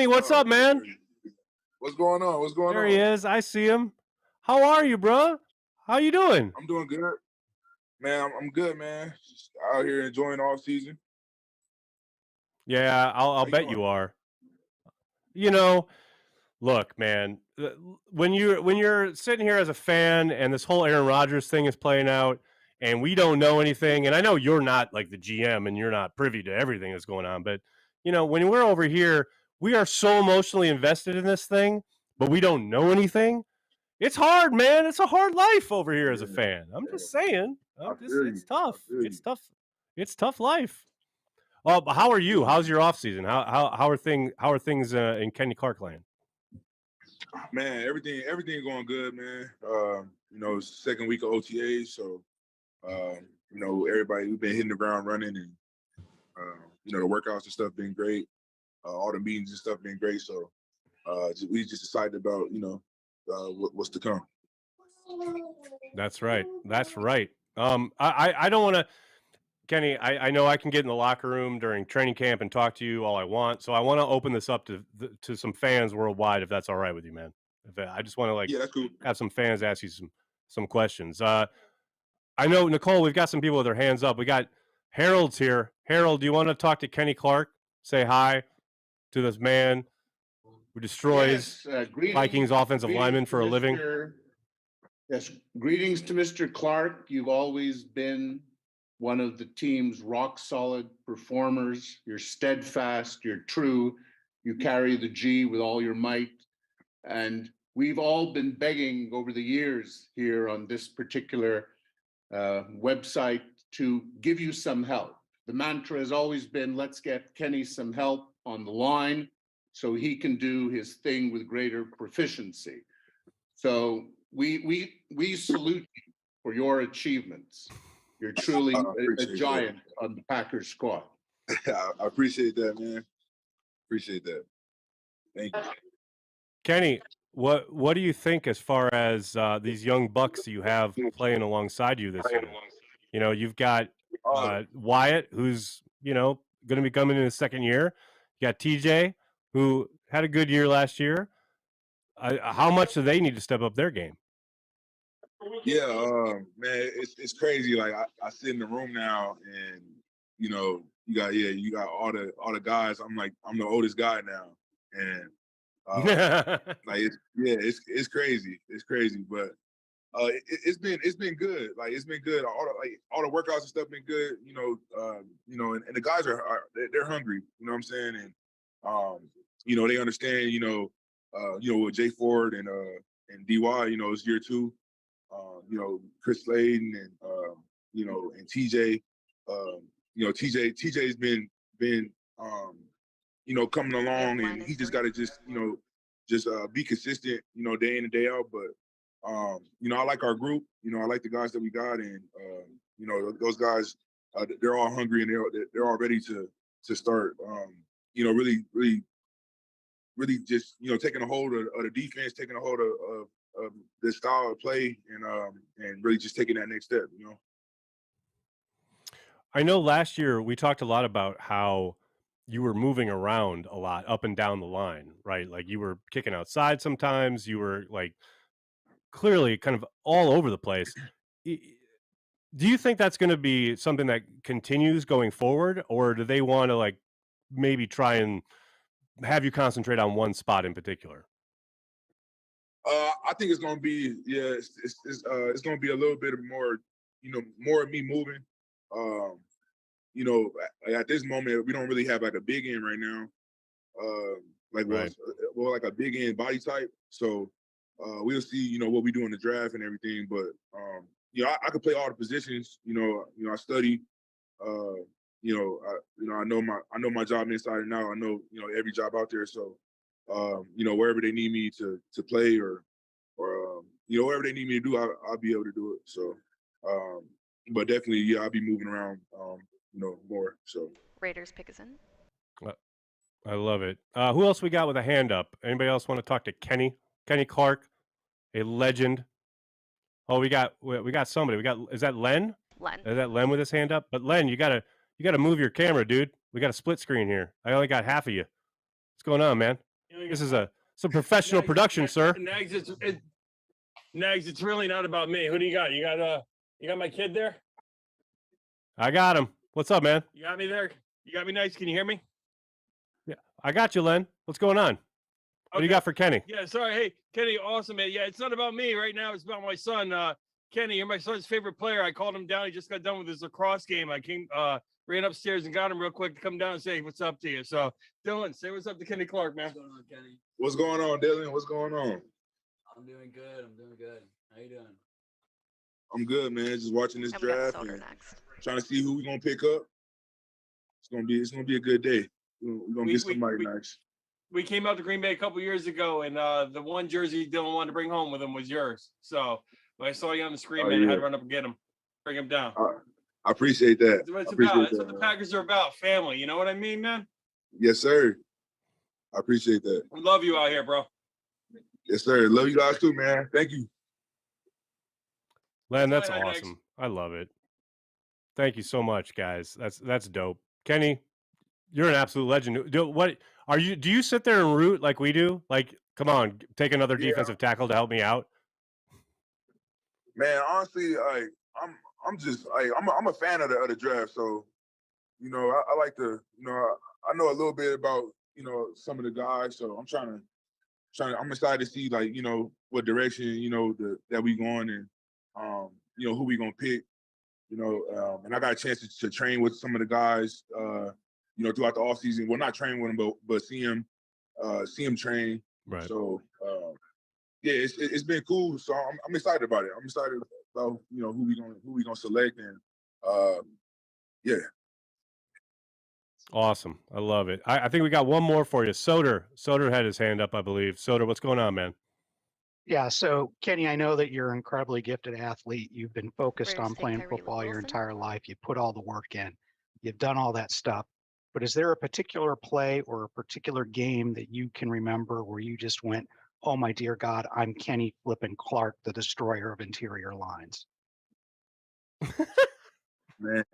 Hey, what's up, man? What's going on? What's going There he on? is. I see him. How are you, bro? How you doing? I'm doing good, man. I'm good, man. Just out here enjoying off season. Yeah, I'll How you bet doing? you are. You know, look, man. When you're sitting here as a fan, and this whole Aaron Rodgers thing is playing out, and we don't know anything, and I know you're not like the GM, and you're not privy to everything that's going on, but when we're over here, we are so emotionally invested in this thing, but we don't know anything. It's hard, man. It's a hard life over here as a Yeah, fan. I'm yeah. just saying. I feel It's you. I tough. feel It's you. tough. It's tough life. Oh, but how are I feel you? you, How's man. your off season? How are things in Kenny Clark land? Man, everything going good, man. Second week of OTAs, so everybody we've been hitting the ground running, and the workouts and stuff been great. All the meetings and stuff been great. So we just decided about what's to come. That's right. That's right. I don't want to, Kenny. I know I can get in the locker room during training camp and talk to you all I want. So I want to open this up to some fans worldwide, if that's all right with you, man. I just want to Yeah, that's cool. have some fans ask you some questions. I know, Nicole, we've got some people with their hands up. We got Harold's here. Harold, do you want to talk to Kenny Clark? Say hi to this man who destroys Yes, greetings, Vikings offensive greetings linemen to for a living. Yes, greetings to Mr. Clark. You've always been one of the team's rock solid performers. You're steadfast, you're true, you carry the G with all your might. And we've all been begging over the years here on this particular website to give you some help. The mantra has always been, let's get Kenny some help on the line so he can do his thing with greater proficiency. So we salute you for your achievements. You're truly I a appreciate that. giant on the Packers squad. I appreciate that, man. Appreciate that. Thank you. Kenny, what do you think as far as these young bucks you have playing alongside you this year? You've got Wyatt, who's going to be coming in his second year. You got TJ, who had a good year last year. How much do they need to step up their game? Yeah, man, it's crazy. Like I sit in the room now, and you got all the guys. I'm the oldest guy now, and it's crazy. It's crazy, but it's been good. Like it's been good. All the workouts and stuff been good. And the guys they're hungry. You know what I'm saying? And they understand. With Jay Ford and DY. It's year two. Chris Slayden and TJ. TJ's been coming along, and he just got to just be consistent, day in and day out. But I like our group. I like the guys that we got, and those guys, they're all hungry, and they're all ready to start. Really just taking a hold of the defense, taking a hold of this style of play, and really just taking that next step. I know last year we talked a lot about how you were moving around a lot up and down the line, right? Like you were kicking outside sometimes, you were like clearly kind of all over the place. Do you think that's going to be something that continues going forward, or do they want to maybe try and have you concentrate on one spot in particular? I think it's gonna be it's gonna be a little bit more more of me moving. At this moment we don't really have like a big end right now. Right. Like a big end body type. So we'll see what we do in the draft and everything. But I could play all the positions. I study. I know my job inside and out. I know every job out there. So wherever they need me to play or whatever they need me to do, I'll be able to do it. So, but definitely, I'll be moving around, more. So Raiders pick us in. I love it. Who else we got with a hand up? Anybody else want to talk to Kenny Clark, a legend? Oh, we got somebody. Is that Len? Len. Is that Len with his hand up? But Len, you gotta move your camera, dude. We got a split screen here. I only got half of you. What's going on, man? This is some professional production, sir. Nags, Nags, it's really not about me. Who do you got? You got my kid there? I got him. What's up, man? You got me there? You got me nice? Can you hear me? Yeah, I got you, Len. What's going on? What do you got for Kenny? Yeah, sorry. Hey, Kenny, awesome, man. Yeah, it's not about me right now. It's about my son. Kenny, you're my son's favorite player. I called him down. He just got done with his lacrosse game. I ran upstairs and got him real quick to come down and say what's up to you. So, Dylan, say what's up to Kenny Clark, man. What's going on, Kenny? What's going on, Dylan? What's going on? I'm doing good. How you doing? I'm good, man. Just watching this And we got draft Soder and next. trying to see who we're gonna pick up. It's gonna be a good day. We're gonna get somebody nice. We came out to Green Bay a couple years ago, and the one jersey Dylan wanted to bring home with him was yours. So when I saw you on the screen, man, I had to run up and get him, bring him down. I appreciate that. That's what it's about. That's what the Packers are about, family. You know what I mean, man? Yes, sir. I appreciate that. We love you out here, bro. Yes, sir. Love you guys too, man. Thank you. Len, that's awesome. I love it. Thank you so much, guys. That's dope. Kenny, you're an absolute legend. Do you sit there and root like we do? Like, come on, take another defensive tackle to help me out. Man, honestly, I'm a fan of the draft. So, I like to, I know a little bit about, some of the guys. So I'm excited to see what direction, that we going and, who we going to pick, and I got a chance to train with some of the guys, throughout the off season. Well, not train with them, but see them train. Right. So, yeah, it's been cool. So I'm excited about it. I'm excited about, who we gonna select and, yeah. Awesome. I love it. I think we got one more for you. Soder had his hand up, I believe. Soder, what's going on, man? Yeah, so Kenny, I know that you're an incredibly gifted athlete. You've been focused on playing football your entire life. You put all the work in. You've done all that stuff. But is there a particular play or a particular game that you can remember where you just went, oh my dear God, I'm Kenny flippin' Clark, the destroyer of interior lines? Man.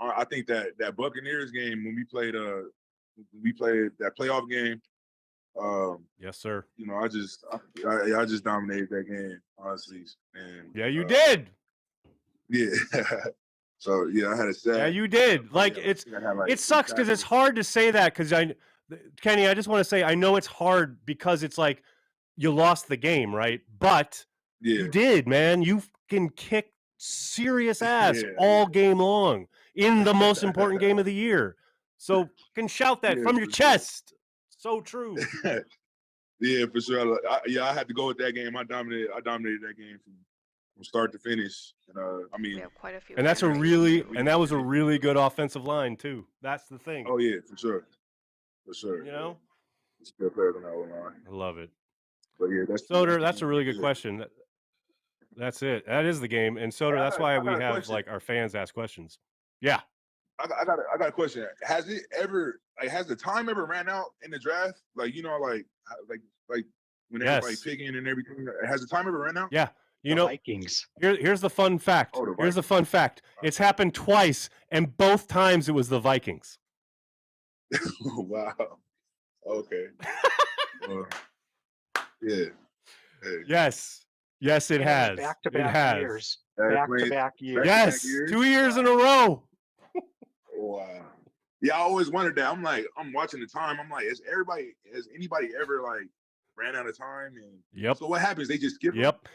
I think that Buccaneers game when we played that playoff game. Yes, sir. I just dominated that game, honestly. And yeah, you did. Yeah. So yeah, I had a sad. Yeah, you did. Like it sucks because it's hard to say that because Kenny, I just want to say I know it's hard because it's like you lost the game, right? But you did, man. You can kick serious ass all game long in the most important game of the year. So can shout that from your chest. So true. Yeah, for sure. I had to go with that game. I dominated that game from start to finish. And we have quite a few. And that was a really good offensive line too. That's the thing. Oh yeah, for sure. For sure. It's still better than our line. I love it. But yeah, Soder, that's a really good question. That's it. That is the game. And Soder, that's why we have like our fans ask questions. Yeah. I got a question. Has the time ever ran out in the draft? Like when everybody picking and everything, has the time ever ran out? Yeah. Vikings. Here's the fun fact. Here's the fun fact. It's happened twice, and both times it was the Vikings. Wow. Okay. Yeah. Hey. Yes, it has. Back-to-back years. Back-to-back years. Yes, 2 years in a row. Wow. Yeah, I always wondered that. I'm watching the time. I'm like, has anybody ever like ran out of time? And yep. So what happens? They just skip. Yep.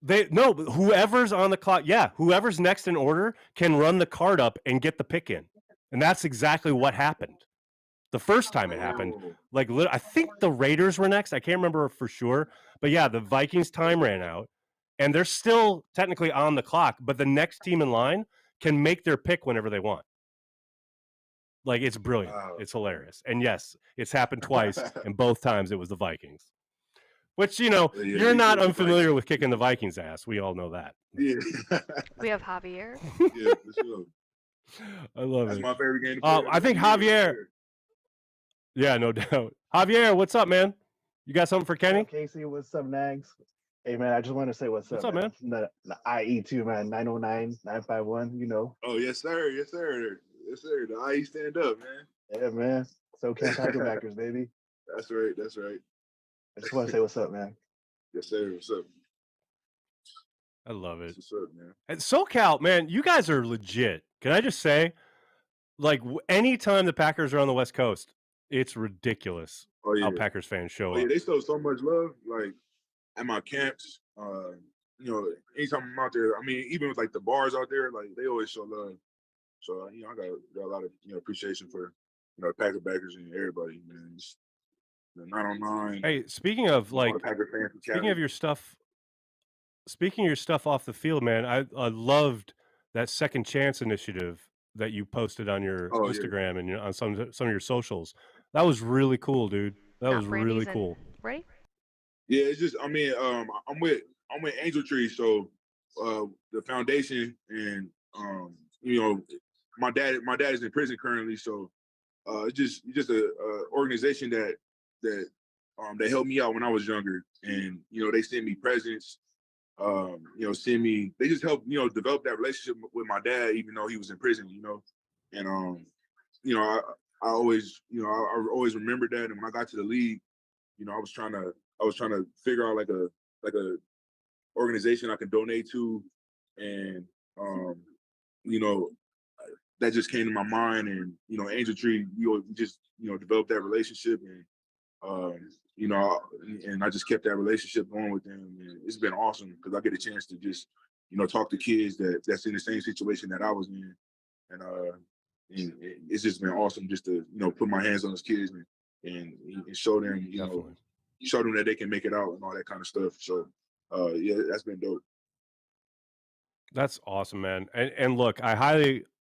Whoever's on the clock, whoever's next in order can run the card up and get the pick in. And that's exactly what happened. The first time it happened, I think the Raiders were next. I can't remember for sure. But yeah, the Vikings time ran out. And they're still technically on the clock. But the next team in line can make their pick whenever they want. Like, it's brilliant. Wow. It's hilarious. And yes, it's happened twice. And both times it was the Vikings. Which, you're not unfamiliar with kicking the Vikings' ass. We all know that. Yeah. We have Javier. Yeah, for sure. I love it. That's my favorite game to play. I think Javier. Yeah, no doubt. Javier, what's up, man? You got something for Kenny? Casey, what's up, Nags? Hey, man, I just want to say what's up, man? The IE2, man, 909-951, Oh, yes, sir. Yes, sir. Yes, sir. The IE stand up, man. Yeah, man. So can Tigerbackers, baby. That's right. That's right. I just want to say what's up, man. Yes, sir. What's up? I love it. What's up, man? And SoCal, man, you guys are legit. Can I just say, like, anytime the Packers are on the West Coast, it's ridiculous Oh yeah. how Packers fans show Oh yeah. up. They show so much love. Like at my camps, you know, anytime I'm out there, I mean, even with like the bars out there, like they always show love. So you know, I got a lot of appreciation for the Packer backers and everybody, man. It's the 909. Hey, speaking of like, Packer fans from speaking Cali. of your stuff, speaking of your stuff off the field, man, I loved that second chance initiative that you posted on your Oh, yeah. Instagram and on some of your socials. That was really cool, dude. That was really cool. Ready? Yeah, it's just I'm with Angel Tree, so the foundation and you know my dad is in prison currently, so it's just a organization that helped me out when I was younger, and you know they send me presents, they just help develop that relationship with my dad even though he was in prison, and I always I always remembered that, and when I got to the league, I was trying to figure out like a organization I can donate to, and that just came to my mind, and Angel Tree, we just developed that relationship, and and I just kept that relationship going with them, and it's been awesome because I get a chance to just talk to kids that's in the same situation that I was in, and it's just been awesome just to put my hands on those kids and show them show them that they can make it out and all that kind of stuff. So yeah, that's been dope. That's awesome, man. And look, I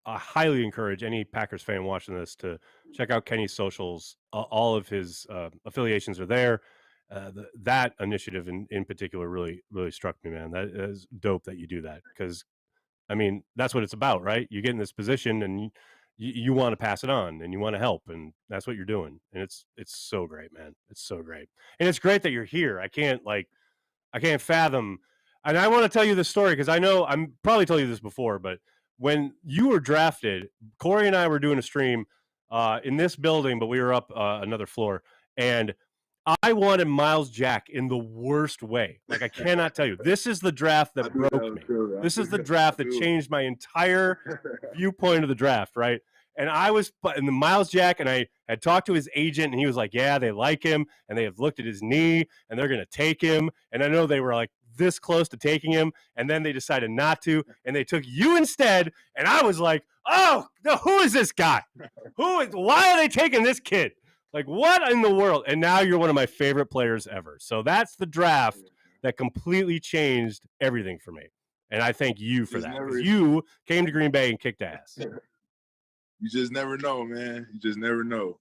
highly encourage any Packers fan watching this to check out Kenny's socials. All of his affiliations are there. That initiative in particular really struck me, man. That is dope that you do that, because I mean that's what it's about, right? You get in this position and you want to pass it on and you want to help, and that's what you're doing. And it's so great, man. It's so great, and it's great that you're here. I can't fathom. And I want to tell you this story because I know I'm probably told you this before, but when you were drafted, Corey and I were doing a stream in this building, but we were up another floor, and I wanted Miles Jack in the worst way. Like, I cannot tell you. This is the draft that broke me. This is the draft that changed my entire viewpoint of the draft, right? And I was in the Miles Jack, and I had talked to his agent, and he was like, yeah, they like him, and they have looked at his knee, and they're going to take him. And I know they were like this close to taking him, and then they decided not to, and they took you instead. And I was like, oh, who is this guy? Why are they taking this kid? Like, what in the world? And now you're one of my favorite players ever. So that's the draft that completely changed everything for me. And I thank you for that, because you came to Green Bay and kicked ass. You just never know, man. You just never know.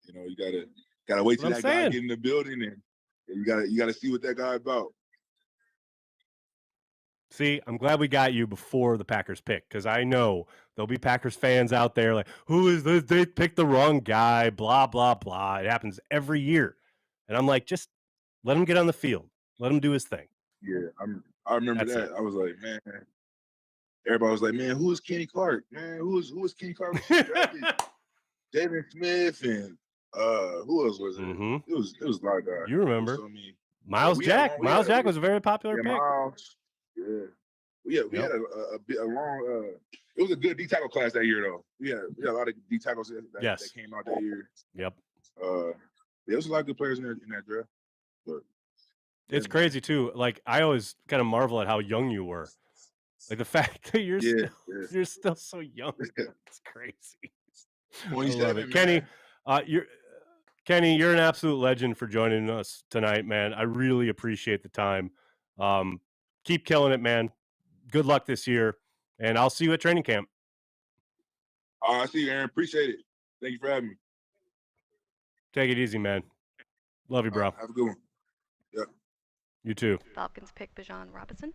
You gotta wait till that guy get in the building, and you gotta see what that guy about. See, I'm glad we got you before the Packers pick, because I know there'll be Packers fans out there like, who is this? They picked the wrong guy, blah, blah, blah. It happens every year. And I'm like, just let him get on the field. Let him do his thing. Yeah, I remember that. I was like, man. Everybody was like, man, who is Kenny Clark? Man, who is Kenny Clark? David Smith and who else was it? Mm-hmm. It was a lot of guys. You remember. So, Miles Jack. Miles Jack was a very popular pick. Miles, we had a long it was a good D tackle class that year though. We had a lot of D tackles that came out that year. Yep. There was a lot of good players in that draft. But it's crazy too. Like, I always kind of marvel at how young you were. Like, the fact that you're still so young. It's crazy. I love it. Kenny, you're an absolute legend for joining us tonight, man. I really appreciate the time. Keep killing it, man. Good luck this year, and I'll see you at training camp. I see you, Aaron. Appreciate it. Thank you for having me. Take it easy, man. Love you, bro. Have a good one. Yeah. You too. Falcons pick Bijan Robinson.